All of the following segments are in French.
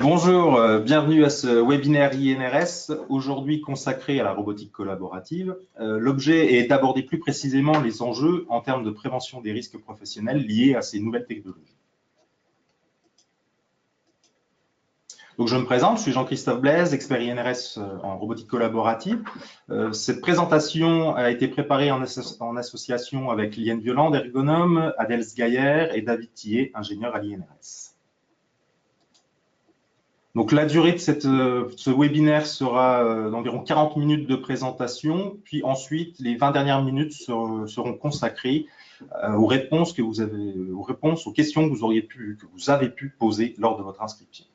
Bonjour, bienvenue à ce webinaire INRS, aujourd'hui consacré à la robotique collaborative. L'objet est d'aborder plus précisément les enjeux en termes de prévention des risques professionnels liés à ces nouvelles technologies. Donc, je me présente, je suis Jean-Christophe Blaise, expert INRS en robotique collaborative. Cette présentation a été préparée en association avec Liane Violand, ergonome, Adèle Sgaillère et David Tillet, ingénieur à l'INRS. Donc, la durée de ce webinaire sera d'environ 40 minutes de présentation, puis ensuite, les 20 dernières minutes seront consacrées aux réponses aux questions que vous avez pu poser lors de votre inscription.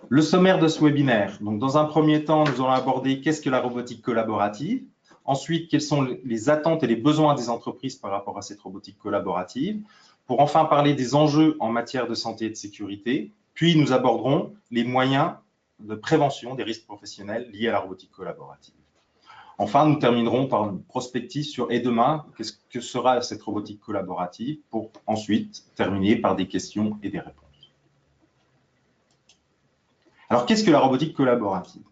Le sommaire de ce webinaire. Donc, dans un premier temps, nous allons aborder qu'est-ce que la robotique collaborative. Ensuite, quelles sont les attentes et les besoins des entreprises par rapport à cette robotique collaborative. Pour enfin parler des enjeux en matière de santé et de sécurité. Puis, nous aborderons les moyens de prévention des risques professionnels liés à la robotique collaborative. Enfin, nous terminerons par une prospective sur « Et demain, qu'est-ce que sera cette robotique collaborative ?» pour ensuite terminer par des questions et des réponses. Alors, qu'est-ce que la robotique collaborative?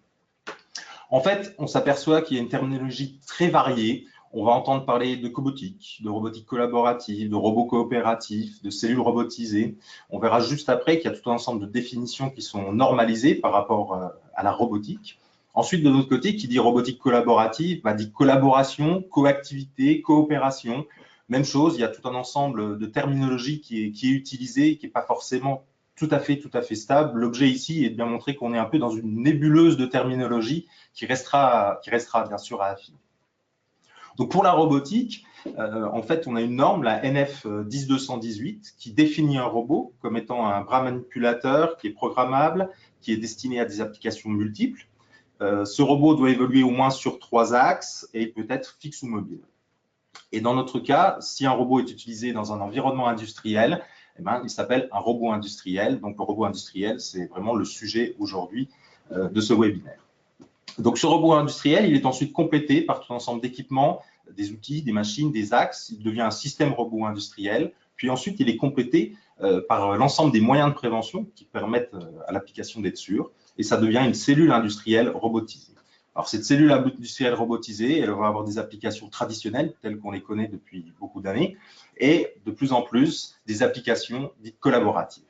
En fait, on s'aperçoit qu'il y a une terminologie très variée. On va entendre parler de cobotique, de robotique collaborative, de robots coopératifs, de cellules robotisées. On verra juste après qu'il y a tout un ensemble de définitions qui sont normalisées par rapport à la robotique. Ensuite, de notre côté, qui dit robotique collaborative, dit collaboration, coactivité, coopération. Même chose, il y a tout un ensemble de terminologie qui est utilisée, qui n'est pas forcément tout à fait stable. L'objet ici est de bien montrer qu'on est un peu dans une nébuleuse de terminologie qui restera bien sûr à affiner. Donc pour la robotique, en fait, on a une norme, la NF 10218, qui définit un robot comme étant un bras manipulateur qui est programmable, qui est destiné à des applications multiples. Ce robot doit évoluer au moins sur 3 axes et peut être fixe ou mobile. Et dans notre cas, si un robot est utilisé dans un environnement industriel, il s'appelle un robot industriel. Donc, le robot industriel, c'est vraiment le sujet aujourd'hui de ce webinaire. Donc, ce robot industriel, il est ensuite complété par tout un ensemble d'équipements, des outils, des machines, des axes. Il devient un système robot industriel. Puis ensuite, il est complété par l'ensemble des moyens de prévention qui permettent à l'application d'être sûre. Et ça devient une cellule industrielle robotisée. Alors, cette cellule industrielle robotisée, elle va avoir des applications traditionnelles, telles qu'on les connaît depuis beaucoup d'années, et de plus en plus, des applications dites collaboratives.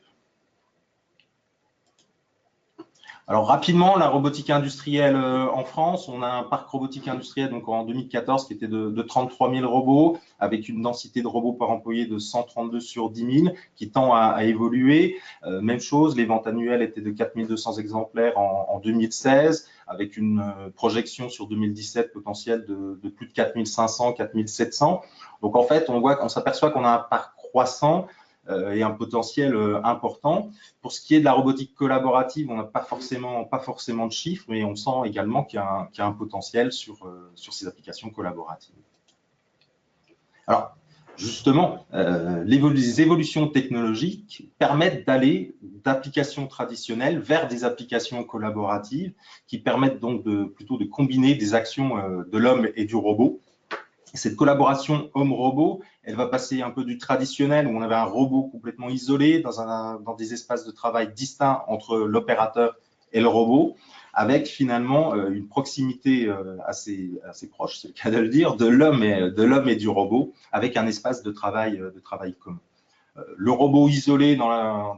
Alors, rapidement, la robotique industrielle en France, on a un parc robotique industriel donc en 2014 qui était de 33 000 robots, avec une densité de robots par employé de 132 sur 10 000, qui tend à évoluer. Même chose, les ventes annuelles étaient de 4 200 exemplaires en 2016, avec une projection sur 2017 potentielle de plus de 4 500, 4 700. Donc, en fait, on s'aperçoit qu'on a un parc croissant et un potentiel important. Pour ce qui est de la robotique collaborative, on n'a pas forcément de chiffres, mais on sent également qu'il y a un potentiel sur ces applications collaboratives. Alors, justement, les évolutions technologiques permettent d'aller d'applications traditionnelles vers des applications collaboratives qui permettent donc plutôt de combiner des actions de l'homme et du robot. Cette collaboration homme-robot, elle va passer un peu du traditionnel où on avait un robot complètement isolé dans des espaces de travail distincts entre l'opérateur et le robot, avec finalement une proximité assez proche, c'est le cas de le dire, de l'homme et du robot, avec un espace de travail commun. Le robot isolé dans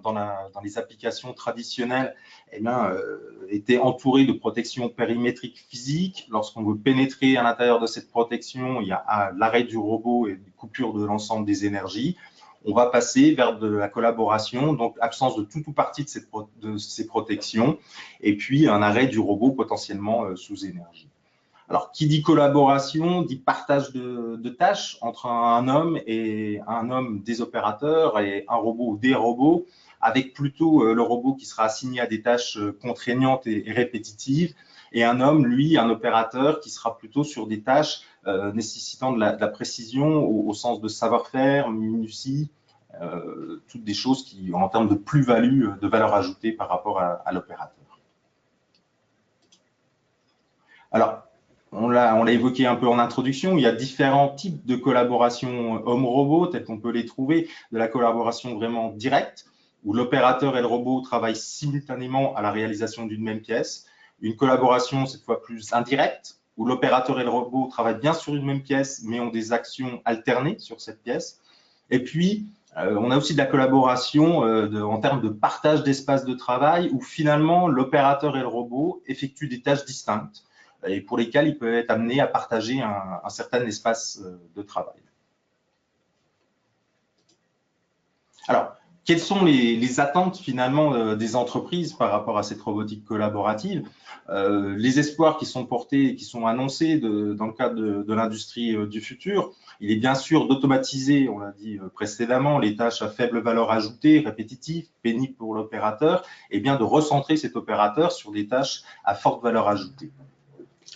les applications traditionnelles était entouré de protections périmétriques physiques. Lorsqu'on veut pénétrer à l'intérieur de cette protection, il y a l'arrêt du robot et une coupure de l'ensemble des énergies. On va passer vers de la collaboration, donc absence de tout ou partie de ces protections, et puis un arrêt du robot potentiellement sous énergie. Alors, qui dit collaboration, dit partage de tâches entre un homme des opérateurs et un robot ou des robots, avec plutôt le robot qui sera assigné à des tâches contraignantes et répétitives, et un homme, lui, un opérateur qui sera plutôt sur des tâches nécessitant de la précision au sens de savoir-faire, minutie, toutes des choses qui, en termes de plus-value, de valeur ajoutée par rapport à l'opérateur. Alors, on l'a évoqué un peu en introduction, il y a différents types de collaboration homme-robot, tels qu'on peut les trouver, de la collaboration vraiment directe, où l'opérateur et le robot travaillent simultanément à la réalisation d'une même pièce. Une collaboration, cette fois plus indirecte, où l'opérateur et le robot travaillent bien sur une même pièce, mais ont des actions alternées sur cette pièce. Et puis, on a aussi de la collaboration en termes de partage d'espace de travail, où finalement, l'opérateur et le robot effectuent des tâches distinctes, et pour lesquelles ils peuvent être amenés à partager un certain espace de travail. Alors, quelles sont les attentes finalement des entreprises par rapport à cette robotique collaborative? Les espoirs qui sont portés, qui sont annoncés dans le cadre de l'industrie du futur, il est bien sûr d'automatiser, on l'a dit précédemment, les tâches à faible valeur ajoutée, répétitives, pénibles pour l'opérateur, et bien de recentrer cet opérateur sur des tâches à forte valeur ajoutée.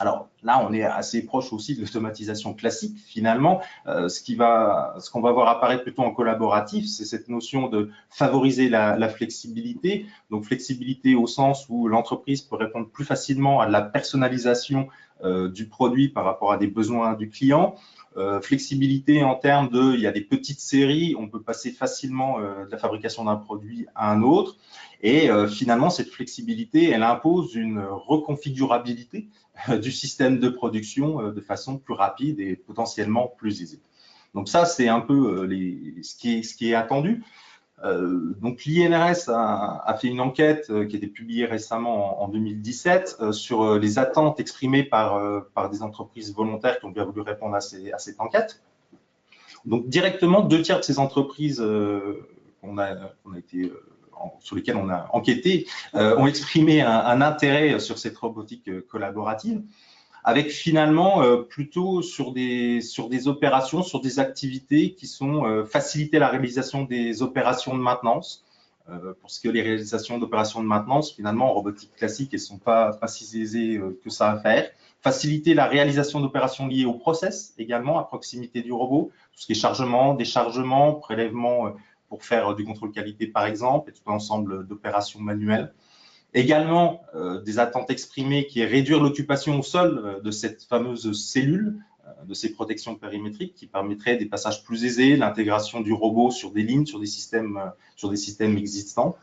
Alors là, on est assez proche aussi de l'automatisation classique. Finalement, ce qu'on va voir apparaître plutôt en collaboratif, c'est cette notion de favoriser la flexibilité. Donc flexibilité au sens où l'entreprise peut répondre plus facilement à la personnalisation du produit par rapport à des besoins du client. Flexibilité en termes de, il y a des petites séries, on peut passer facilement de la fabrication d'un produit à un autre. Et finalement, cette flexibilité, elle impose une reconfigurabilité du système de production de façon plus rapide et potentiellement plus aisée. Donc ça, c'est un peu ce qui est attendu. Donc l'INRS a fait une enquête qui a été publiée récemment en 2017 sur les attentes exprimées par des entreprises volontaires qui ont bien voulu répondre à cette enquête. Donc directement, 2/3 de ces entreprises sur lesquelles on a enquêté ont exprimé un intérêt sur cette robotique collaborative, avec finalement plutôt sur des opérations, sur des activités qui sont faciliter la réalisation des opérations de maintenance. Pour ce qui est les réalisations d'opérations de maintenance, finalement, en robotique classique, elles ne sont pas si aisées que ça à faire. Faciliter la réalisation d'opérations liées au process également, à proximité du robot, tout ce qui est chargement, déchargement, prélèvement pour faire du contrôle qualité par exemple, et tout un ensemble d'opérations manuelles. Également, des attentes exprimées qui est réduire l'occupation au sol de cette fameuse cellule, de ces protections périmétriques qui permettraient des passages plus aisés, l'intégration du robot sur des lignes, sur des systèmes existants,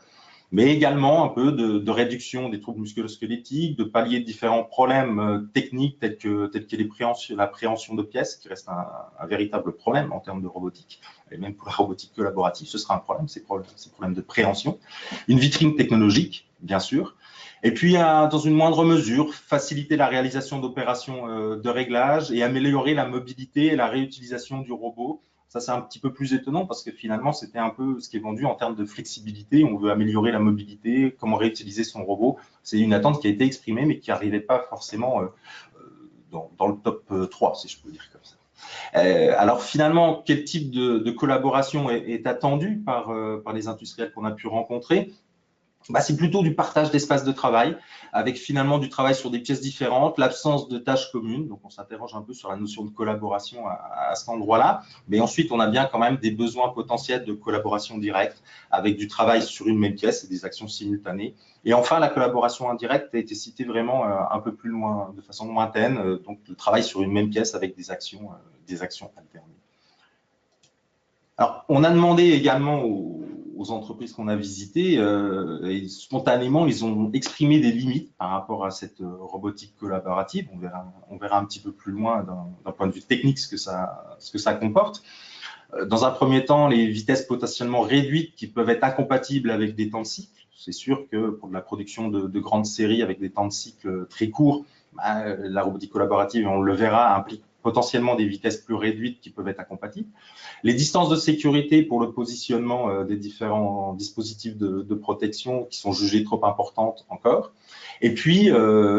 mais également un peu de réduction des troubles musculo-squelettiques, de pallier différents problèmes techniques tels que l'appréhension de pièces, qui reste un véritable problème en termes de robotique, et même pour la robotique collaborative, ce sera un problème, ces problèmes de préhension. Une vitrine technologique, bien sûr. Et puis, dans une moindre mesure, faciliter la réalisation d'opérations de réglage et améliorer la mobilité et la réutilisation du robot. Ça, c'est un petit peu plus étonnant parce que finalement, c'était un peu ce qui est vendu en termes de flexibilité. On veut améliorer la mobilité, comment réutiliser son robot. C'est une attente qui a été exprimée, mais qui n'arrivait pas forcément dans le top 3, si je peux dire comme ça. Alors finalement, quel type de collaboration est attendu par les industriels qu'on a pu rencontrer? C'est plutôt du partage d'espace de travail, avec finalement du travail sur des pièces différentes, l'absence de tâches communes. Donc, on s'interroge un peu sur la notion de collaboration à cet endroit-là. Mais ensuite, on a bien quand même des besoins potentiels de collaboration directe, avec du travail sur une même pièce et des actions simultanées. Et enfin, la collaboration indirecte a été citée vraiment un peu plus loin, de façon lointaine. Donc, le travail sur une même pièce avec des actions alternées. Alors, on a demandé également aux entreprises qu'on a visitées, et spontanément, ils ont exprimé des limites par rapport à cette robotique collaborative. On verra un petit peu plus loin d'un point de vue technique ce que ça comporte. Dans un premier temps, les vitesses potentiellement réduites qui peuvent être incompatibles avec des temps de cycle. C'est sûr que pour de la production de grandes séries avec des temps de cycle très courts, la robotique collaborative, on le verra, implique potentiellement des vitesses plus réduites qui peuvent être incompatibles. Les distances de sécurité pour le positionnement des différents dispositifs de protection qui sont jugées trop importantes encore. Et puis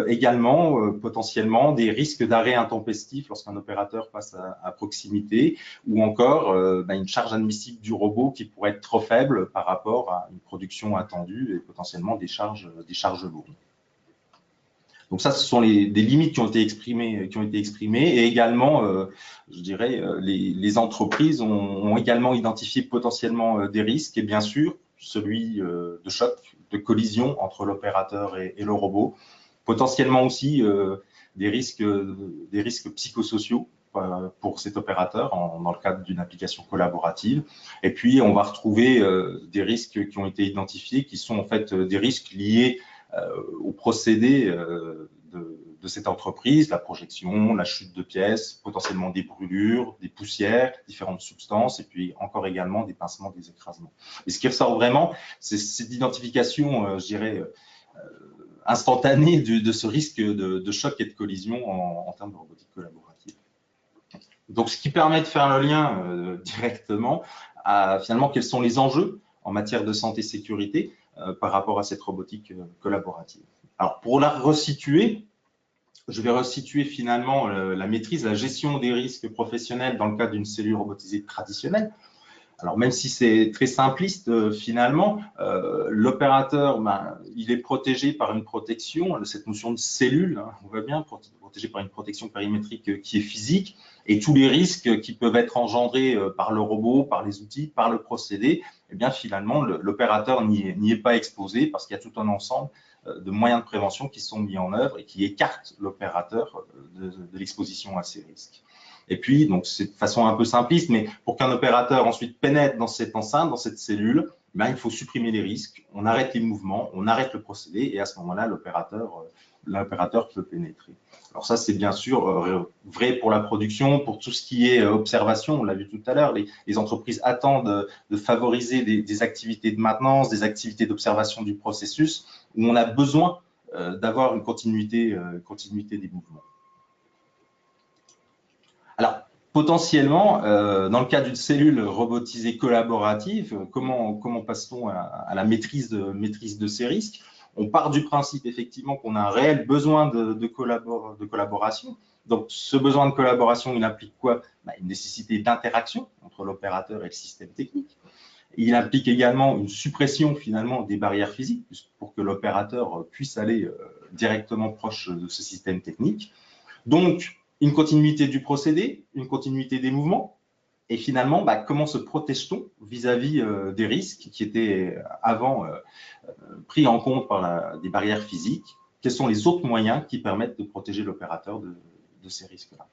également potentiellement des risques d'arrêt intempestif lorsqu'un opérateur passe à proximité, ou encore une charge admissible du robot qui pourrait être trop faible par rapport à une production attendue et potentiellement des charges lourdes. Donc ça, ce sont des limites qui ont été exprimées, et également, je dirais, les entreprises ont également identifié potentiellement des risques, et bien sûr, celui de choc, de collision entre l'opérateur et le robot, potentiellement aussi des risques psychosociaux, pour cet opérateur dans le cadre d'une application collaborative. Et puis, on va retrouver des risques qui ont été identifiés, qui sont en fait des risques liés au procédé de cette entreprise, la projection, la chute de pièces, potentiellement des brûlures, des poussières, différentes substances, et puis encore également des pincements, des écrasements. Et ce qui ressort vraiment, c'est cette identification, je dirais, instantanée de ce risque de choc et de collision en termes de robotique collaborative. Donc, ce qui permet de faire le lien directement à finalement quels sont les enjeux en matière de santé et sécurité par rapport à cette robotique collaborative. Alors, pour la resituer, je vais resituer finalement la maîtrise, la gestion des risques professionnels dans le cadre d'une cellule robotisée traditionnelle. Alors, même si c'est très simpliste, finalement, l'opérateur, il est protégé par une protection, cette notion de cellule, hein, on voit bien, protégé par une protection périmétrique qui est physique, et tous les risques qui peuvent être engendrés par le robot, par les outils, par le procédé, eh bien, finalement, l'opérateur n'y est pas exposé parce qu'il y a tout un ensemble de moyens de prévention qui sont mis en œuvre et qui écartent l'opérateur de l'exposition à ces risques. Et puis, donc c'est de façon un peu simpliste, mais pour qu'un opérateur ensuite pénètre dans cette enceinte, dans cette cellule, il faut supprimer les risques, on arrête les mouvements, on arrête le procédé, et à ce moment-là, l'opérateur peut pénétrer. Alors ça, c'est bien sûr vrai pour la production, pour tout ce qui est observation, on l'a vu tout à l'heure, les entreprises attendent de favoriser des activités de maintenance, des activités d'observation du processus, où on a besoin d'avoir une continuité des mouvements. Alors, potentiellement, dans le cas d'une cellule robotisée collaborative, comment passe-t-on à la maîtrise de ces risques? On part du principe effectivement qu'on a un réel besoin de collaboration. Donc, ce besoin de collaboration, il implique quoi? Une nécessité d'interaction entre l'opérateur et le système technique. Il implique également une suppression finalement des barrières physiques pour que l'opérateur puisse aller directement proche de ce système technique. Donc, une continuité du procédé, une continuité des mouvements, et finalement, comment se protège-t-on vis-à-vis des risques qui étaient avant pris en compte par des barrières physiques? Quels sont les autres moyens qui permettent de protéger l'opérateur de ces risques-là?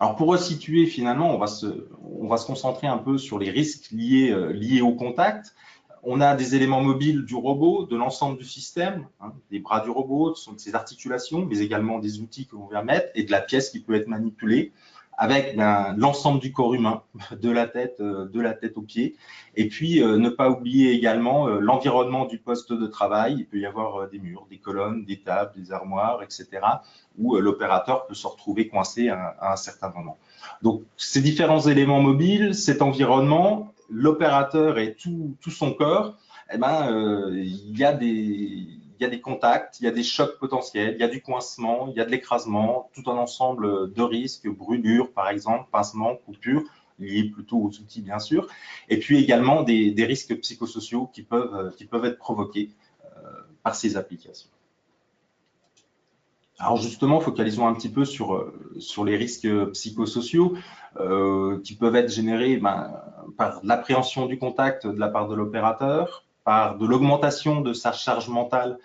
Alors, pour resituer, finalement, on va se concentrer un peu sur les risques liés au contact. On a des éléments mobiles du robot, de l'ensemble du système, hein, des bras du robot, de ses articulations, mais également des outils que l'on vient mettre et de la pièce qui peut être manipulée avec l'ensemble du corps humain, de la tête aux pieds. Et puis, ne pas oublier également l'environnement du poste de travail. Il peut y avoir des murs, des colonnes, des tables, des armoires, etc., où l'opérateur peut se retrouver coincé à un certain moment. Donc, ces différents éléments mobiles, cet environnement, l'opérateur et tout son corps, il y a des contacts, il y a des chocs potentiels, il y a du coincement, il y a de l'écrasement, tout un ensemble de risques, brûlures par exemple, pincements, coupures, liés plutôt aux outils bien sûr, et puis également des risques psychosociaux qui peuvent être provoqués par ces applications. Alors justement, focalisons un petit peu sur les risques psychosociaux qui peuvent être générés par l'appréhension du contact de la part de l'opérateur, par de l'augmentation de sa charge mentale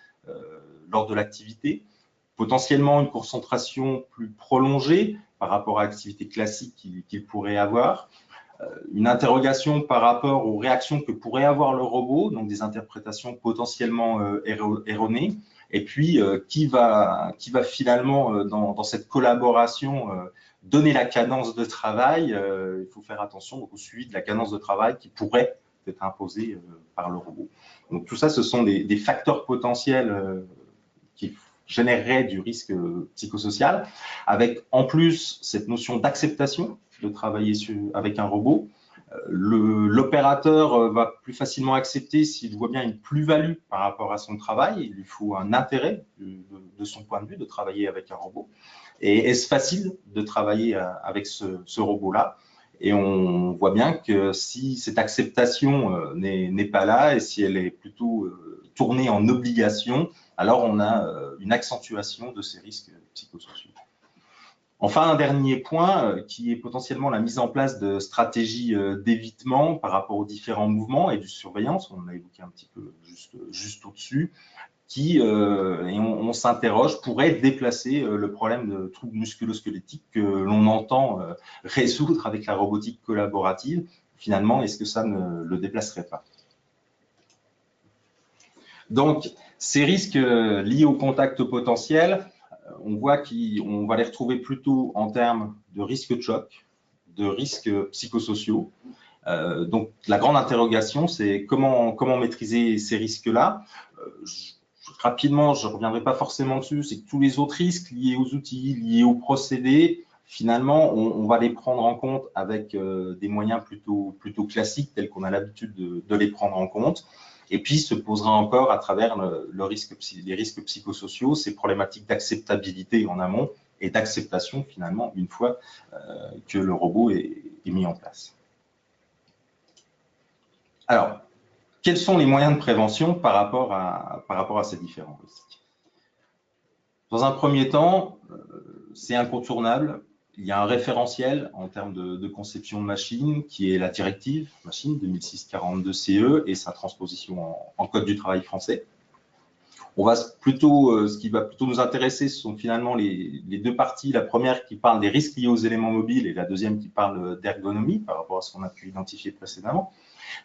lors de l'activité, potentiellement une concentration plus prolongée par rapport à l'activité classique qu'il pourrait avoir, une interrogation par rapport aux réactions que pourrait avoir le robot, donc des interprétations potentiellement erronées, et puis qui va finalement dans cette collaboration donner la cadence de travail. Il faut faire attention donc, au suivi de la cadence de travail qui pourrait être imposée par le robot. Donc tout ça, ce sont des facteurs potentiels qui généreraient du risque psychosocial, avec en plus cette notion d'acceptation de travailler avec un robot. L'opérateur va plus facilement accepter s'il voit bien une plus-value par rapport à son travail. Il lui faut un intérêt de son point de vue de travailler avec un robot. Et est-ce facile de travailler avec ce robot-là? Et on voit bien que si cette acceptation n'est pas là et si elle est plutôt tournée en obligation, alors on a une accentuation de ces risques psychosociaux. Enfin, un dernier point qui est potentiellement la mise en place de stratégies d'évitement par rapport aux différents mouvements et de surveillance, on l'a évoqué un petit peu juste au-dessus, et on s'interroge, pourrait déplacer le problème de troubles musculo-squelettiques que l'on entend résoudre avec la robotique collaborative. Finalement, est-ce que ça ne le déplacerait pas? Donc, ces risques liés au contact potentiel, on voit qu'on va les retrouver plutôt en termes de risques de choc, de risques psychosociaux. Donc, la grande interrogation, c'est comment maîtriser ces risques-là. Rapidement, je ne reviendrai pas forcément dessus, c'est que tous les autres risques liés aux outils, liés aux procédés, finalement, on va les prendre en compte avec des moyens plutôt classiques, tels qu'on a l'habitude de les prendre en compte. Et puis, se posera encore à travers les risques psychosociaux, ces problématiques d'acceptabilité en amont et d'acceptation, finalement, une fois que le robot est mis en place. Alors, quels sont les moyens de prévention par rapport à ces différents risques? Dans un premier temps, c'est incontournable. Il y a un référentiel en termes de conception de machine qui est la directive machine 2006/42/CE et sa transposition en Code du travail français. Ce qui va plutôt nous intéresser, ce sont finalement les deux parties. La première qui parle des risques liés aux éléments mobiles et la deuxième qui parle d'ergonomie par rapport à ce qu'on a pu identifier précédemment.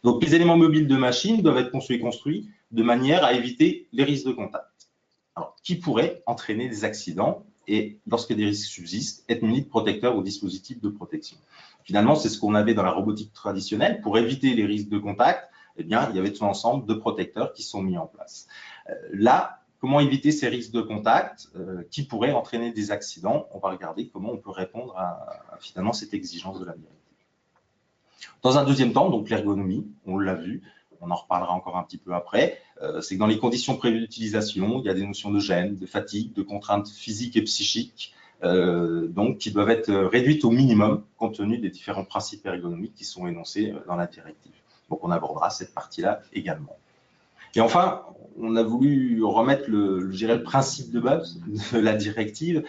Donc, les éléments mobiles de machine doivent être conçus et construits de manière à éviter les risques de contact. Alors, qui pourrait entraîner des accidents et, lorsque des risques subsistent, être munis de protecteurs ou dispositifs de protection. Finalement, c'est ce qu'on avait dans la robotique traditionnelle. Pour éviter les risques de contact, eh bien, il y avait tout un ensemble de protecteurs qui sont mis en place. Là, comment éviter ces risques de contact qui pourraient entraîner des accidents? On va regarder comment on peut répondre à finalement cette exigence de la directive. Dans un deuxième temps, donc l'ergonomie, on l'a vu, on en reparlera encore un petit peu après, c'est que dans les conditions prévues d'utilisation, il y a des notions de gêne, de fatigue, de contraintes physiques et psychiques, donc qui doivent être réduites au minimum compte tenu des différents principes ergonomiques qui sont énoncés dans la directive. Donc on abordera cette partie-là également. Et enfin, on a voulu remettre le principe de base de la directive,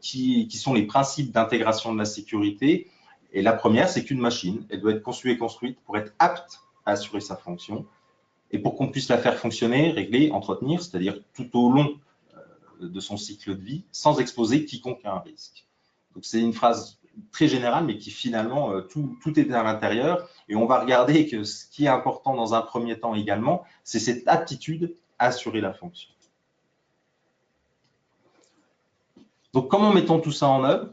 qui sont les principes d'intégration de la sécurité. Et la première, c'est qu'une machine, elle doit être conçue et construite pour être apte à assurer sa fonction et pour qu'on puisse la faire fonctionner, régler, entretenir, c'est-à-dire tout au long de son cycle de vie, sans exposer quiconque à un risque. Donc c'est une phrase très générale, mais qui finalement, tout est à l'intérieur. Et on va regarder que ce qui est important dans un premier temps également, c'est cette aptitude à assurer la fonction. Donc comment mettons tout ça en œuvre?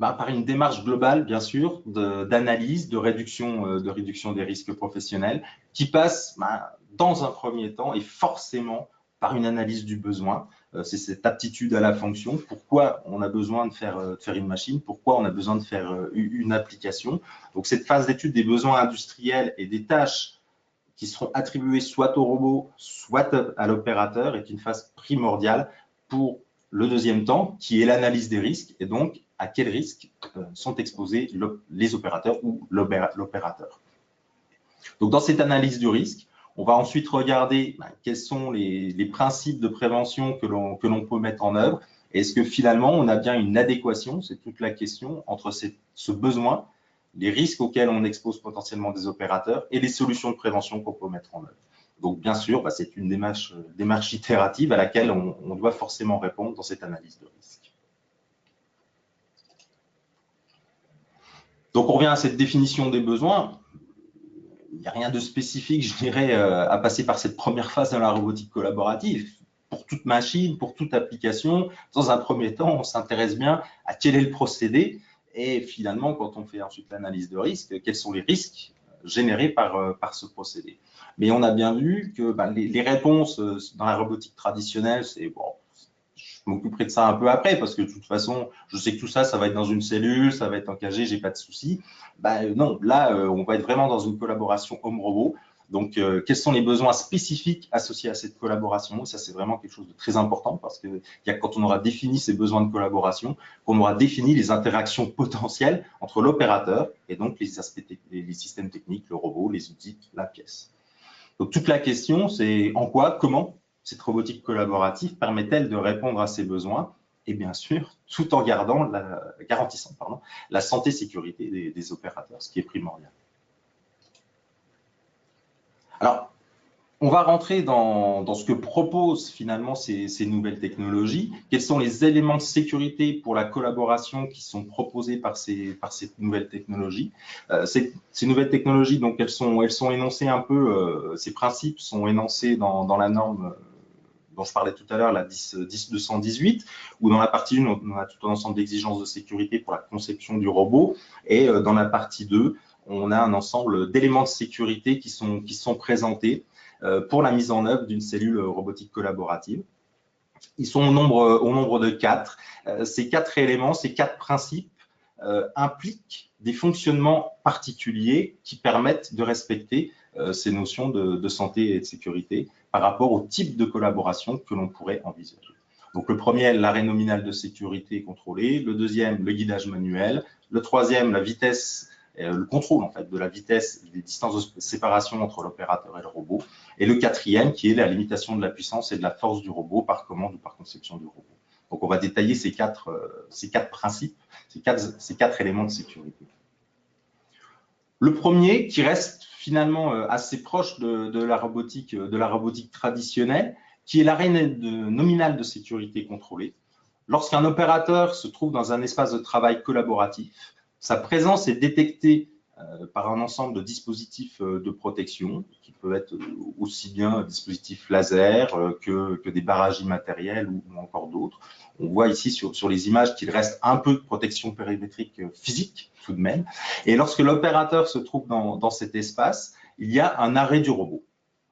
Par une démarche globale, bien sûr, d'analyse, de réduction des risques professionnels, qui passe dans un premier temps et forcément par une analyse du besoin. C'est cette aptitude à la fonction. Pourquoi on a besoin de faire une machine? Pourquoi on a besoin de faire une application? Donc cette phase d'étude des besoins industriels et des tâches qui seront attribuées soit au robot, soit à l'opérateur est une phase primordiale pour le deuxième temps, qui est l'analyse des risques, et donc à quels risques sont exposés les opérateurs ou l'opérateur. Donc, dans cette analyse du risque, on va ensuite regarder quels sont les principes de prévention que l'on peut mettre en œuvre. Est-ce que finalement, on a bien une adéquation, c'est toute la question, entre ce besoin, les risques auxquels on expose potentiellement des opérateurs et les solutions de prévention qu'on peut mettre en œuvre. Donc, bien sûr, c'est une démarche itérative à laquelle on doit forcément répondre dans cette analyse de risque. Donc, on revient à cette définition des besoins. Il n'y a rien de spécifique, je dirais, à passer par cette première phase dans la robotique collaborative. Pour toute machine, pour toute application, dans un premier temps, on s'intéresse bien à quel est le procédé et finalement, quand on fait ensuite l'analyse de risque, quels sont les risques générés par ce procédé. Mais on a bien vu que les réponses dans la robotique traditionnelle, c'est bon, je m'occuperai de ça un peu après parce que de toute façon, je sais que tout ça, ça va être dans une cellule, ça va être encagé, j'ai pas de souci. Non, là, on va être vraiment dans une collaboration homme-robot. Donc, quels sont les besoins spécifiques associés à cette collaboration? Ça, c'est vraiment quelque chose de très important parce que quand on aura défini ces besoins de collaboration, qu'on aura défini les interactions potentielles entre l'opérateur et donc les systèmes techniques, le robot, les outils, la pièce. Donc, toute la question, c'est en quoi, comment cette robotique collaborative permet-elle de répondre à ces besoins? Et bien sûr, tout en garantissant la santé-sécurité des opérateurs, ce qui est primordial. Alors, On va rentrer dans ce que proposent finalement ces nouvelles technologies. Quels sont les éléments de sécurité pour la collaboration qui sont proposés par ces nouvelles technologies. Ces nouvelles technologies, donc elles sont énoncées un peu, ces principes sont énoncés dans la norme dont je parlais tout à l'heure, la 10218, où dans la partie 1, on a tout un ensemble d'exigences de sécurité pour la conception du robot, et dans la partie 2, on a un ensemble d'éléments de sécurité qui sont présentés pour la mise en œuvre d'une cellule robotique collaborative. Ils sont au nombre de 4. Ces 4 éléments, ces 4 principes impliquent des fonctionnements particuliers qui permettent de respecter ces notions de santé et de sécurité par rapport au type de collaboration que l'on pourrait envisager. Donc le premier, l'arrêt nominal de sécurité contrôlé. Le deuxième, le guidage manuel. Le troisième, la vitesse, le contrôle en fait de la vitesse et des distances de séparation entre l'opérateur et le robot. Et le quatrième, qui est la limitation de la puissance et de la force du robot par commande ou par conception du robot. Donc on va détailler ces quatre principes, ces quatre éléments de sécurité. Le premier, qui reste finalement assez proche de la robotique traditionnelle, qui est l'arrêt nominal de sécurité contrôlée. Lorsqu'un opérateur se trouve dans un espace de travail collaboratif, sa présence est détectée par un ensemble de dispositifs de protection, qui peuvent être aussi bien dispositifs laser que des barrages immatériels ou encore d'autres. On voit ici sur les images qu'il reste un peu de protection périmétrique physique tout de même. Et lorsque l'opérateur se trouve dans cet espace, il y a un arrêt du robot.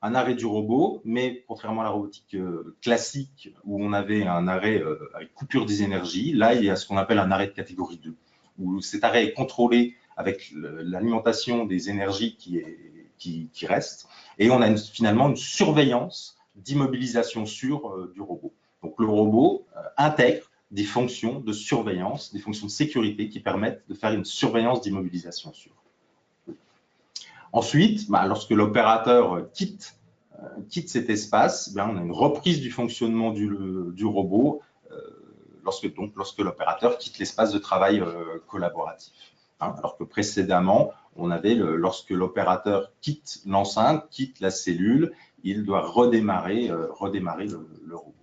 Un arrêt du robot, mais contrairement à la robotique classique où on avait un arrêt avec coupure des énergies, là il y a ce qu'on appelle un arrêt de catégorie 2, où cet arrêt est contrôlé avec l'alimentation des énergies qui restent, et on a finalement une surveillance d'immobilisation sûre du robot. Donc le robot intègre des fonctions de surveillance, des fonctions de sécurité qui permettent de faire une surveillance d'immobilisation sûre. Ensuite, lorsque l'opérateur quitte cet espace, on a une reprise du fonctionnement du robot lorsque l'opérateur quitte l'espace de travail collaboratif. Alors que précédemment, on avait lorsque l'opérateur quitte l'enceinte, quitte la cellule, il doit redémarrer le robot.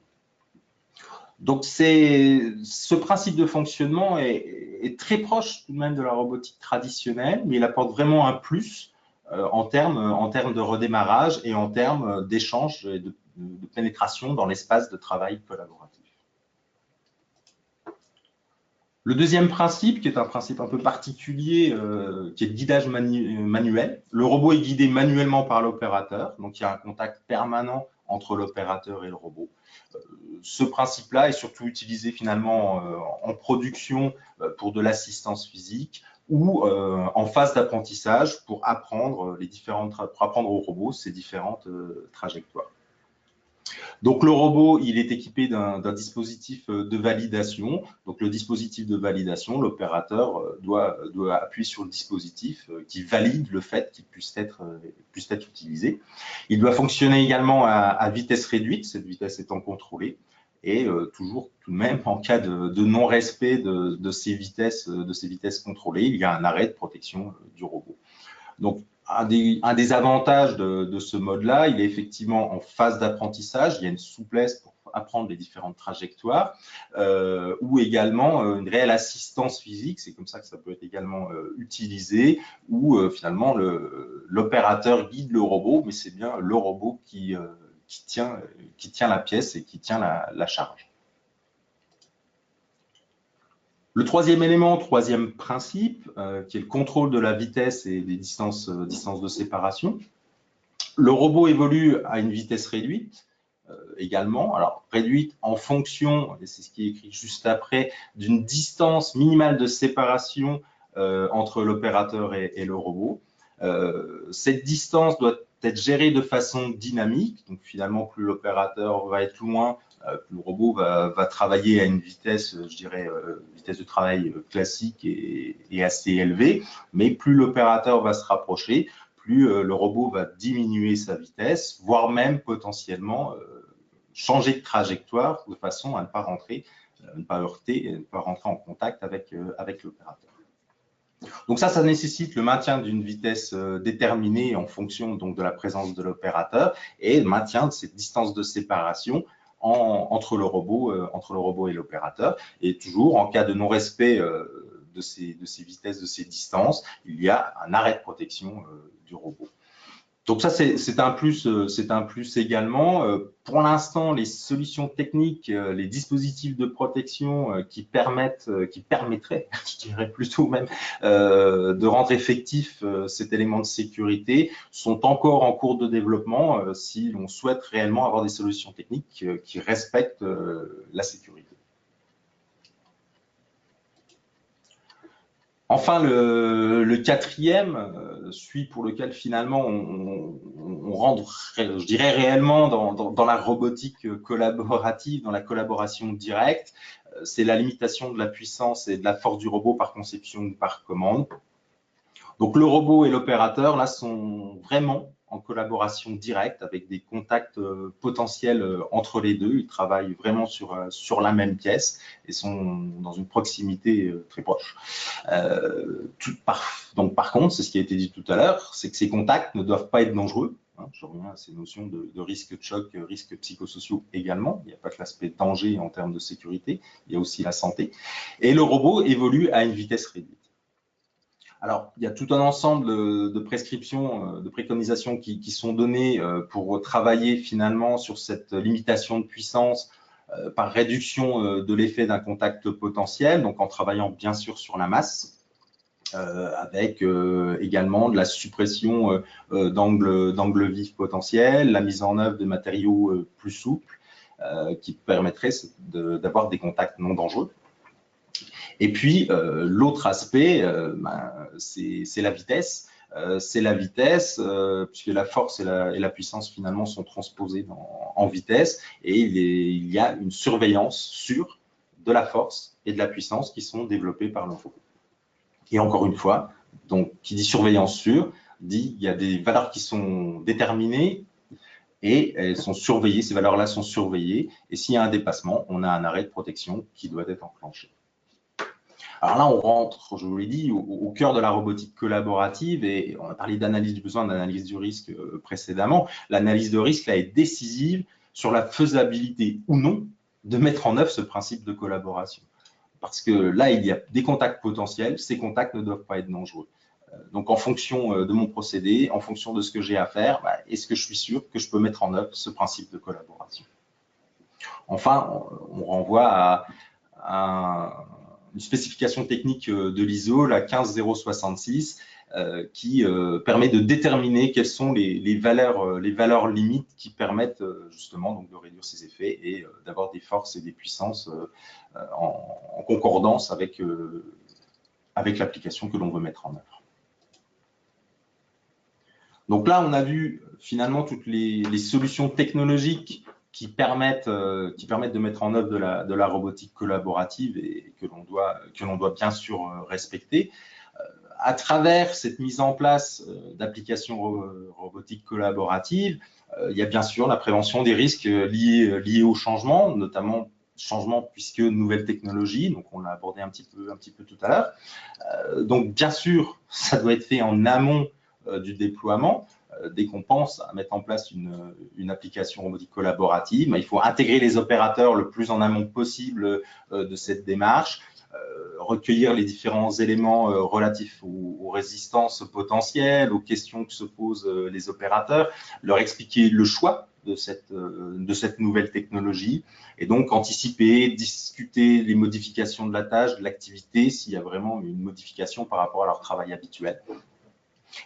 Donc ce principe de fonctionnement est très proche tout de même de la robotique traditionnelle, mais il apporte vraiment un plus en termes de redémarrage et en termes d'échange et de pénétration dans l'espace de travail collaboratif. Le deuxième principe, qui est un principe un peu particulier, qui est le guidage manuel. Le robot est guidé manuellement par l'opérateur, donc il y a un contact permanent entre l'opérateur et le robot. Ce principe-là est surtout utilisé finalement en production pour de l'assistance physique ou en phase d'apprentissage pour apprendre au robot ces différentes trajectoires. Donc le robot, il est équipé d'un dispositif de validation. Donc le dispositif de validation, l'opérateur doit appuyer sur le dispositif qui valide le fait qu'il puisse être utilisé. Il doit fonctionner également à vitesse réduite, cette vitesse étant contrôlée. Et toujours tout de même, en cas de non-respect de ces vitesses contrôlées, il y a un arrêt de protection du robot. Donc, un des avantages de ce mode-là, il est effectivement en phase d'apprentissage. Il y a une souplesse pour apprendre les différentes trajectoires ou également une réelle assistance physique. C'est comme ça que ça peut être également utilisé où finalement l'opérateur guide le robot, mais c'est bien le robot qui tient la pièce et qui tient la charge. Le troisième élément, troisième principe, qui est le contrôle de la vitesse et des distances de séparation. Le robot évolue à une vitesse réduite également, alors réduite en fonction, et c'est ce qui est écrit juste après, d'une distance minimale de séparation entre l'opérateur et le robot. Cette distance doit être gérée de façon dynamique, donc finalement plus l'opérateur va être loin, le robot va travailler à une vitesse, je dirais, vitesse de travail classique et assez élevée, mais plus l'opérateur va se rapprocher, plus le robot va diminuer sa vitesse, voire même potentiellement changer de trajectoire de façon à ne pas rentrer, ne pas heurter, ne pas rentrer en contact avec l'opérateur. Donc ça nécessite le maintien d'une vitesse déterminée en fonction donc de la présence de l'opérateur et le maintien de cette distance de séparation entre le robot et l'opérateur. Et toujours, en cas de non-respect de ces vitesses, de ces distances, il y a un arrêt de protection du robot. Donc ça, c'est un plus également. Pour l'instant, les solutions techniques, les dispositifs de protection qui permettraient, je dirais plutôt même, de rendre effectif cet élément de sécurité sont encore en cours de développement si l'on souhaite réellement avoir des solutions techniques qui respectent la sécurité. Enfin, le quatrième, celui pour lequel finalement on rentre, je dirais réellement dans la robotique collaborative, dans la collaboration directe, c'est la limitation de la puissance et de la force du robot par conception ou par commande. Donc le robot et l'opérateur, là, sont vraiment en collaboration directe avec des contacts potentiels entre les deux. Ils travaillent vraiment sur la même pièce et sont dans une proximité très proche. Donc par contre, c'est ce qui a été dit tout à l'heure, c'est que ces contacts ne doivent pas être dangereux. Je reviens à ces notions de risque de choc, risques psychosociaux également. Il n'y a pas que l'aspect danger en termes de sécurité, il y a aussi la santé. Et le robot évolue à une vitesse réduite. Alors, il y a tout un ensemble de prescriptions, de préconisations qui sont données pour travailler finalement sur cette limitation de puissance par réduction de l'effet d'un contact potentiel, donc en travaillant bien sûr sur la masse, avec également de la suppression d'angles vifs potentiels, la mise en œuvre de matériaux plus souples qui permettraient d'avoir des contacts non dangereux. Et puis, l'autre aspect, c'est la vitesse. Puisque la force et la puissance, finalement, sont transposées en vitesse. Et il y a une surveillance sûre de la force et de la puissance qui sont développées par le robot. Et encore une fois, donc, qui dit surveillance sûre, dit qu'il y a des valeurs qui sont déterminées et elles sont surveillées, ces valeurs-là sont surveillées. Et s'il y a un dépassement, on a un arrêt de protection qui doit être enclenché. Alors là, on rentre, je vous l'ai dit, au cœur de la robotique collaborative et on a parlé d'analyse du besoin, d'analyse du risque précédemment. L'analyse de risque là, est décisive sur la faisabilité ou non de mettre en œuvre ce principe de collaboration. Parce que là, il y a des contacts potentiels, ces contacts ne doivent pas être dangereux. Donc, en fonction de mon procédé, en fonction de ce que j'ai à faire, est-ce que je suis sûr que je peux mettre en œuvre ce principe de collaboration? Enfin, on renvoie à une spécification technique de l'ISO, la 15066, qui permet de déterminer quelles sont les valeurs limites qui permettent justement donc, de réduire ces effets et d'avoir des forces et des puissances en concordance avec l'application que l'on veut mettre en œuvre. Donc là, on a vu finalement toutes les solutions technologiques qui permettent de mettre en œuvre de la robotique collaborative et que l'on doit bien sûr respecter. À travers cette mise en place d'applications robotiques collaboratives, il y a bien sûr la prévention des risques liés au changement, notamment changement puisque nouvelles technologies, donc on l'a abordé un petit peu tout à l'heure. Donc bien sûr, ça doit être fait en amont du déploiement. Dès qu'on pense à mettre en place une application robotique collaborative, il faut intégrer les opérateurs le plus en amont possible de cette démarche, recueillir les différents éléments relatifs aux résistances potentielles, aux questions que se posent les opérateurs, leur expliquer le choix de cette nouvelle technologie et donc anticiper, discuter les modifications de la tâche, de l'activité, s'il y a vraiment une modification par rapport à leur travail habituel.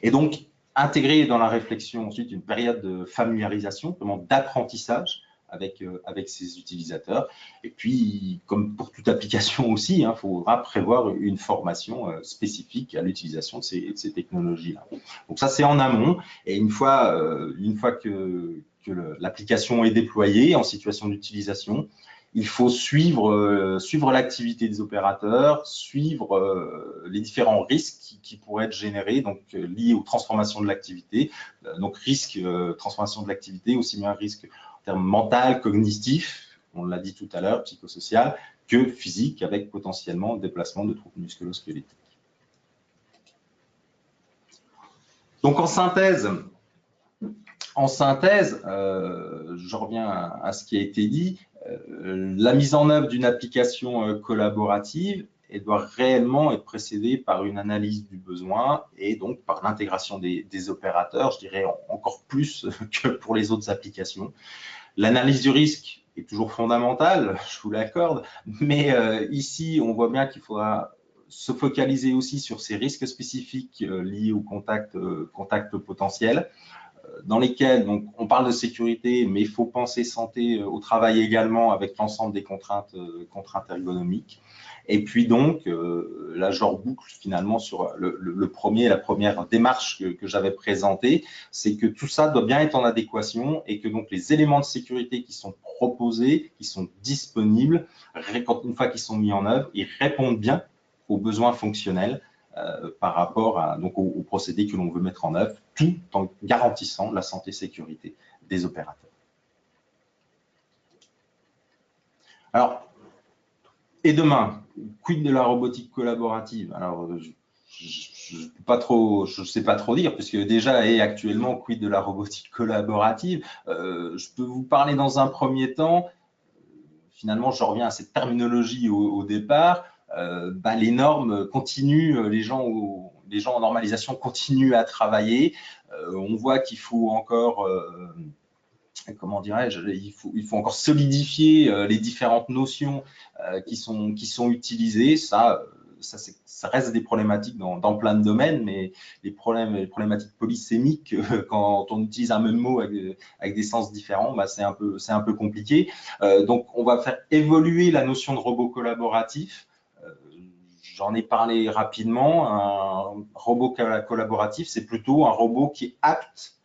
Et donc, intégrer dans la réflexion ensuite une période de familiarisation, d'apprentissage avec ces utilisateurs. Et puis, comme pour toute application aussi, il faudra prévoir une formation spécifique à l'utilisation de ces technologies-là. Donc ça, c'est en amont. Et une fois que l'application est déployée en situation d'utilisation, il faut suivre l'activité des opérateurs, suivre les différents risques qui pourraient être générés, donc liés aux transformations de l'activité. Donc risque transformation de l'activité, aussi bien risque en termes mental, cognitif, on l'a dit tout à l'heure, psychosocial, que physique, avec potentiellement le déplacement de troubles musculo-squelettiques. Donc en synthèse, je reviens à ce qui a été dit, la mise en œuvre d'une application collaborative, elle doit réellement être précédée par une analyse du besoin et donc par l'intégration des opérateurs, je dirais encore plus que pour les autres applications. L'analyse du risque est toujours fondamentale, je vous l'accorde, mais ici, on voit bien qu'il faudra se focaliser aussi sur ces risques spécifiques liés au contact potentiel, dans lesquels donc, on parle de sécurité, mais il faut penser santé au travail également avec l'ensemble des contraintes ergonomiques. Et puis donc, là, je reboucle finalement sur la première démarche que j'avais présentée, c'est que tout ça doit bien être en adéquation et que donc les éléments de sécurité qui sont proposés, qui sont disponibles, une fois qu'ils sont mis en œuvre, ils répondent bien aux besoins fonctionnels par rapport aux procédés que l'on veut mettre en œuvre, tout en garantissant la santé et sécurité des opérateurs. Alors, et demain, quid de la robotique collaborative? Alors, je ne sais pas trop dire, puisque déjà, et actuellement, quid de la robotique collaborative? Je peux vous parler dans un premier temps, finalement, je reviens à cette terminologie au départ, les normes continuent, les gens en normalisation continuent à travailler. On voit qu'il faut encore, comment dirais-je, il faut encore solidifier les différentes notions qui sont utilisées. Ça reste des problématiques dans plein de domaines, mais les problématiques polysémiques, quand on utilise un même mot avec des sens différents, c'est un peu compliqué. Donc, on va faire évoluer la notion de robot collaboratif. J'en ai parlé rapidement. Un robot collaboratif, c'est plutôt un robot qui est apte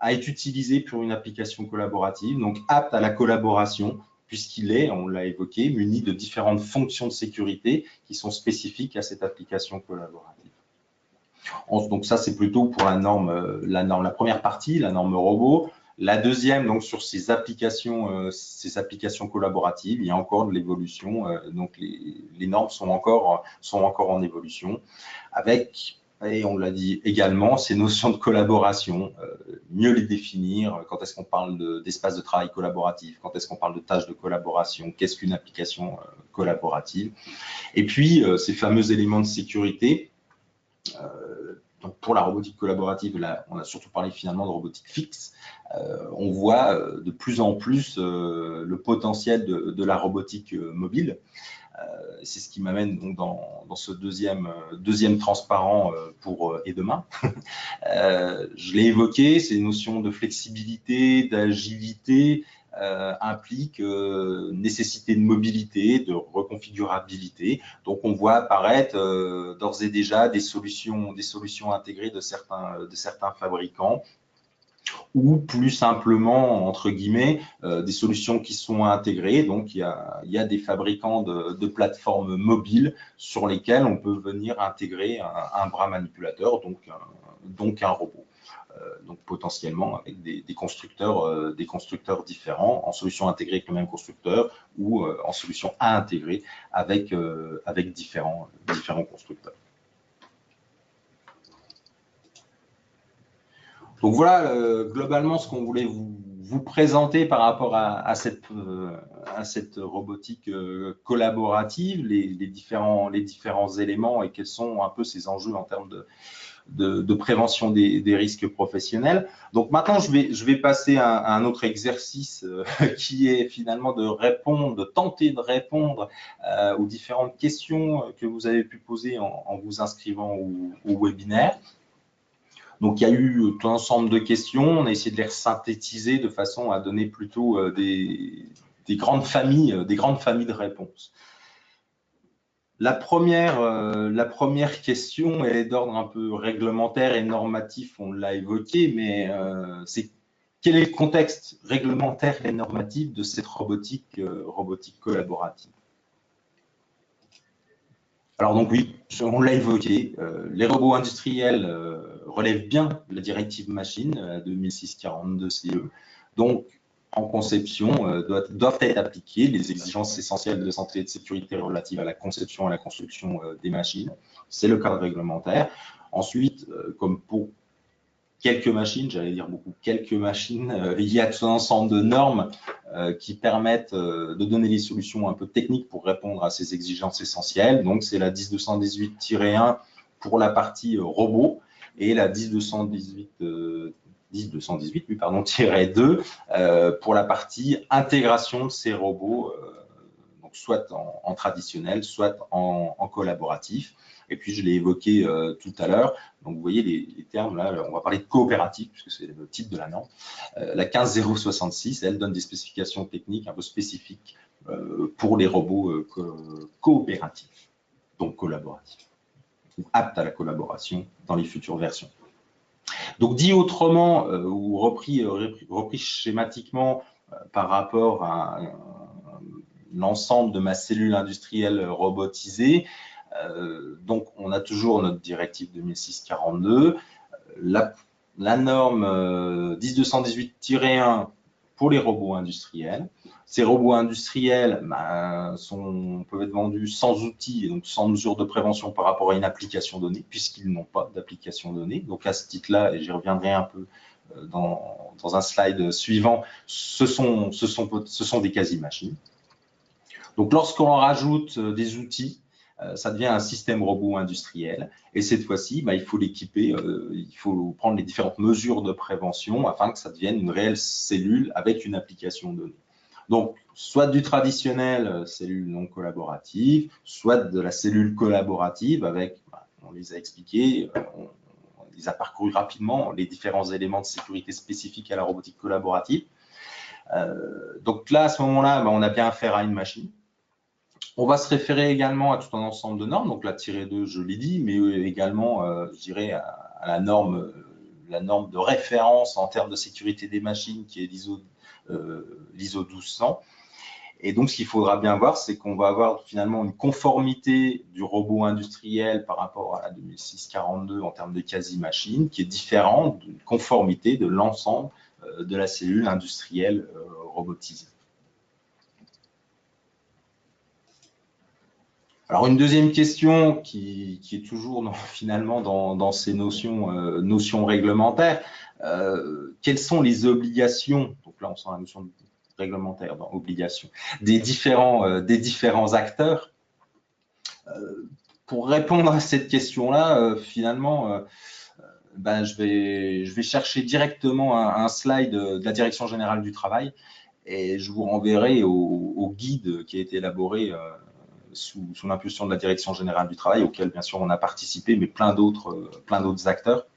à être utilisé pour une application collaborative, donc apte à la collaboration, puisqu'il est, on l'a évoqué, muni de différentes fonctions de sécurité qui sont spécifiques à cette application collaborative. Donc ça, c'est plutôt pour la première partie, la norme robot. La deuxième, donc sur ces applications collaboratives, il y a encore de l'évolution. Donc les normes sont encore en évolution, avec, et on l'a dit également, ces notions de collaboration, mieux les définir. Quand est-ce qu'on parle d'espace de travail collaboratif? Quand est-ce qu'on parle de tâches de collaboration? Qu'est-ce qu'une application collaborative? Et puis ces fameux éléments de sécurité. Donc pour la robotique collaborative, là, on a surtout parlé finalement de robotique fixe. On voit de plus en plus le potentiel de la robotique mobile. C'est ce qui m'amène donc dans ce deuxième transparent pour et demain. Je l'ai évoqué, ces notions de flexibilité, d'agilité impliquent nécessité de mobilité, de reconfigurabilité. Donc on voit apparaître d'ores et déjà des solutions intégrées de certains fabricants, ou plus simplement, entre guillemets, des solutions qui sont intégrées. Donc, il y a des fabricants de plateformes mobiles sur lesquelles on peut venir intégrer un bras manipulateur, donc un robot. Donc, potentiellement avec des constructeurs différents, en solution intégrée avec le même constructeur ou en solution à intégrer avec différents constructeurs. Donc voilà, globalement, ce qu'on voulait vous présenter par rapport à cette robotique collaborative, les différents éléments et quels sont un peu ces enjeux en termes de prévention des risques professionnels. Donc maintenant, je vais passer à un autre exercice qui est finalement de tenter de répondre aux différentes questions que vous avez pu poser en vous inscrivant au webinaire. Donc, il y a eu tout un ensemble de questions. On a essayé de les synthétiser de façon à donner plutôt des grandes familles de réponses. La première question, elle est d'ordre un peu réglementaire et normatif, on l'a évoqué, mais c'est quel est le contexte réglementaire et normatif de cette robotique collaborative? Alors donc oui, on l'a évoqué, les robots industriels relèvent bien de la directive machine 2006/42 CE. Donc en conception doivent être appliquées les exigences essentielles de santé et de sécurité relatives à la conception et à la construction des machines. C'est le cadre réglementaire. Ensuite, comme pour quelques machines, j'allais dire beaucoup, quelques machines. Il y a tout un ensemble de normes qui permettent de donner des solutions un peu techniques pour répondre à ces exigences essentielles. Donc, c'est la 10218-1 pour la partie robot et la 10218 oui, pardon, -2 pour la partie intégration de ces robots, donc soit en traditionnel, soit en collaboratif. Et puis, je l'ai évoqué tout à l'heure. Donc, vous voyez les termes, là, on va parler de coopératif, puisque c'est le titre de la norme. La 15066, elle donne des spécifications techniques un peu spécifiques pour les robots coopératifs, donc collaboratifs, aptes à la collaboration dans les futures versions. Donc, dit autrement, ou repris schématiquement par rapport à l'ensemble de ma cellule industrielle robotisée, donc on a toujours notre directive 2006-42, la norme 10218-1 pour les robots industriels. Ces robots industriels peuvent être vendus sans outils et donc sans mesure de prévention par rapport à une application donnée, puisqu'ils n'ont pas d'application donnée. Donc à ce titre-là, et j'y reviendrai un peu dans un slide suivant, ce sont des quasi-machines. Donc lorsqu'on rajoute des outils, ça devient un système robot industriel. Et cette fois-ci, il faut l'équiper, il faut prendre les différentes mesures de prévention afin que ça devienne une réelle cellule avec une application donnée. Donc, soit du traditionnel cellule non collaborative, soit de la cellule collaborative avec, on les a expliqués, on les a parcourus rapidement, les différents éléments de sécurité spécifiques à la robotique collaborative. Donc là, à ce moment-là, on a bien affaire à une machine. On va se référer également à tout un ensemble de normes, donc la -2, je l'ai dit, mais également, je dirais, à la norme de référence en termes de sécurité des machines, qui est l'ISO 1200. Et donc, ce qu'il faudra bien voir, c'est qu'on va avoir finalement une conformité du robot industriel par rapport à la 2006-42 en termes de quasi-machine, qui est différente d'une conformité de l'ensemble de la cellule industrielle robotisée. Alors, une deuxième question qui est toujours finalement dans ces notions réglementaires, quelles sont les obligations, donc là on sent la notion réglementaire dans obligation, des différents acteurs. Pour répondre à cette question-là, finalement, je vais chercher directement un slide de la Direction Générale du Travail et je vous renverrai au guide qui a été élaboré sous l'impulsion de la Direction Générale du Travail, auquel bien sûr on a participé, mais plein d'autres acteurs,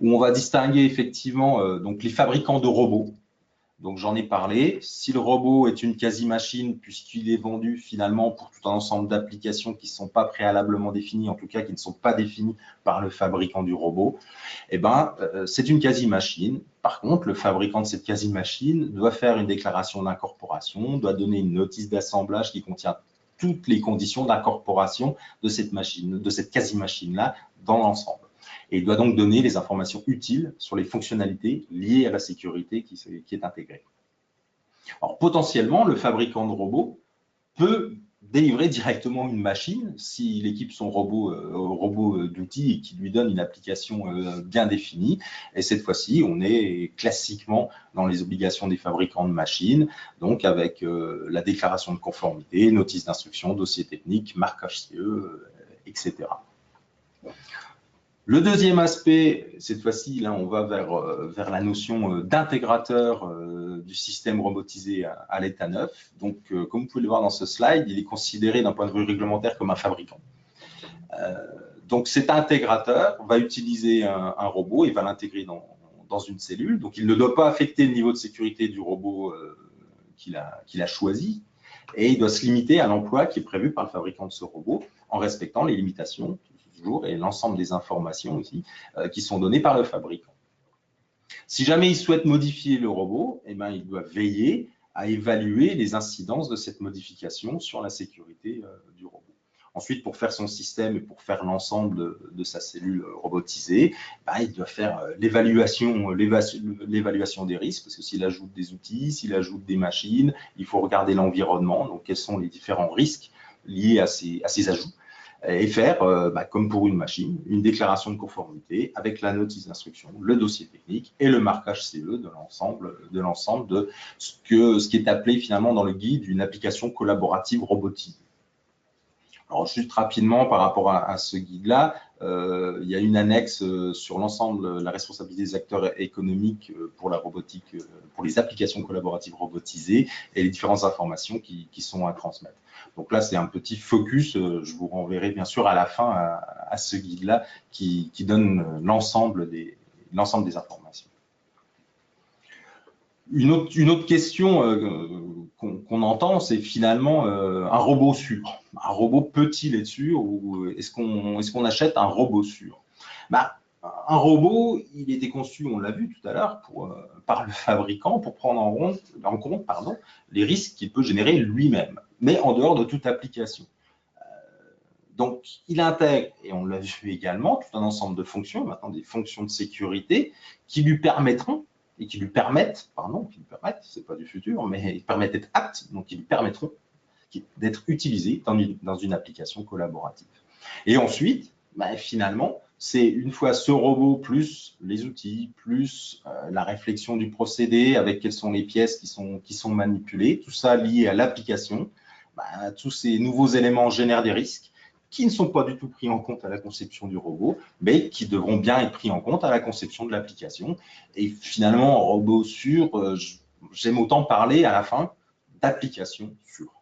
où on va distinguer effectivement donc les fabricants de robots. Donc j'en ai parlé. Si le robot est une quasi-machine, puisqu'il est vendu finalement pour tout un ensemble d'applications qui ne sont pas préalablement définies, en tout cas qui ne sont pas définies par le fabricant du robot, c'est une quasi-machine. Par contre, le fabricant de cette quasi-machine doit faire une déclaration d'incorporation, doit donner une notice d'assemblage qui contient toutes les conditions d'incorporation de cette machine, de cette quasi-machine-là dans l'ensemble. Et il doit donc donner les informations utiles sur les fonctionnalités liées à la sécurité qui est intégrée. Alors, potentiellement, le fabricant de robots peut délivrer directement une machine s'il équipe son robot d'outils et qu'il lui donne une application bien définie. Et cette fois-ci, on est classiquement dans les obligations des fabricants de machines, donc avec la déclaration de conformité, notice d'instruction, dossier technique, marquage CE, etc. Le deuxième aspect, cette fois-ci, là, on va vers la notion d'intégrateur du système robotisé à l'état neuf. Donc, comme vous pouvez le voir dans ce slide, il est considéré d'un point de vue réglementaire comme un fabricant. Donc, cet intégrateur va utiliser un robot et va l'intégrer dans une cellule. Donc, il ne doit pas affecter le niveau de sécurité du robot qu'il a choisi et il doit se limiter à l'emploi qui est prévu par le fabricant de ce robot en respectant les limitations et l'ensemble des informations aussi qui sont données par le fabricant. Si jamais il souhaite modifier le robot, il doit veiller à évaluer les incidences de cette modification sur la sécurité du robot. Ensuite, pour faire son système et pour faire l'ensemble de sa cellule robotisée, il doit faire l'évaluation des risques, parce que s'il ajoute des outils, s'il ajoute des machines, il faut regarder l'environnement, donc quels sont les différents risques liés à ces ajouts. et faire, comme pour une machine, une déclaration de conformité avec la notice d'instruction, le dossier technique et le marquage CE de l'ensemble de ce qui est appelé finalement dans le guide une application collaborative robotisée. Alors, juste rapidement, par rapport à ce guide-là, il y a une annexe sur l'ensemble, la responsabilité des acteurs économiques pour la robotique, pour les applications collaboratives robotisées et les différentes informations qui sont à transmettre. Donc là, c'est un petit focus, je vous renverrai bien sûr à la fin à ce guide-là qui donne l'ensemble des informations. Une autre question qu'on entend, c'est finalement un robot sûr. Un robot peut-il être sûr ou est-ce qu'on achète un robot sûr? Un robot, il était conçu, on l'a vu tout à l'heure, par le fabricant pour prendre en compte les risques qu'il peut générer lui-même, mais en dehors de toute application. Donc, il intègre, et on l'a vu également, tout un ensemble de fonctions, maintenant des fonctions de sécurité, qui lui permettent, c'est pas du futur, mais ils permettent d'être aptes, donc qui lui permettront d'être utilisés dans une application collaborative. Et ensuite, finalement, c'est une fois ce robot plus les outils, plus la réflexion du procédé avec quelles sont les pièces qui sont manipulées, tout ça lié à l'application, tous ces nouveaux éléments génèrent des risques qui ne sont pas du tout pris en compte à la conception du robot, mais qui devront bien être pris en compte à la conception de l'application. Et finalement, en robot sûr, j'aime autant parler à la fin d'application sûre.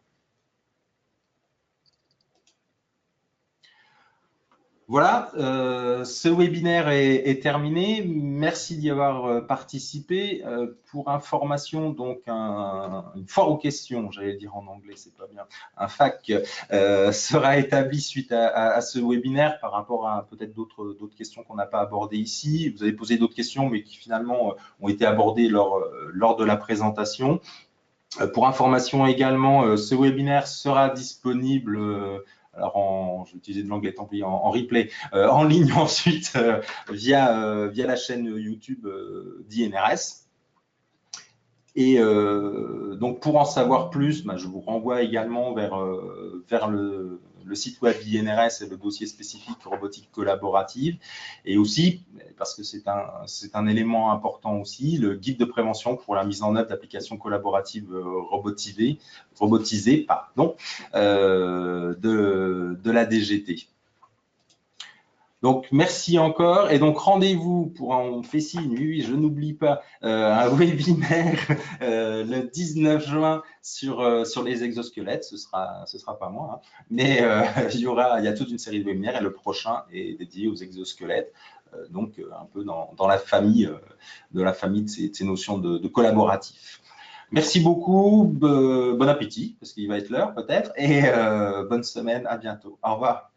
Voilà, ce webinaire est terminé. Merci d'y avoir participé. Pour information, donc une foire aux questions, j'allais dire en anglais, c'est pas bien, un FAQ sera établi suite à ce webinaire par rapport à peut-être d'autres questions qu'on n'a pas abordées ici. Vous avez posé d'autres questions, mais qui finalement ont été abordées lors de la présentation. Pour information également, ce webinaire sera disponible alors je vais utiliser de l'anglais, tant pis, en replay, en ligne ensuite via la chaîne YouTube d'INRS. Et donc, pour en savoir plus, je vous renvoie également vers le site web d'INRS et le dossier spécifique robotique collaborative. Et aussi, parce que c'est un élément important aussi, le guide de prévention pour la mise en œuvre d'applications collaboratives robotisées de la DGT. Donc, merci encore. Et donc, rendez-vous on fait signe, oui, je n'oublie pas, un webinaire le 19 juin sur les exosquelettes. Ce sera pas moi, hein, mais il y a toute une série de webinaires et le prochain est dédié aux exosquelettes. Donc, un peu dans la famille de ces notions de collaboratif. Merci beaucoup, bon appétit, parce qu'il va être l'heure peut-être, et bonne semaine, à bientôt. Au revoir.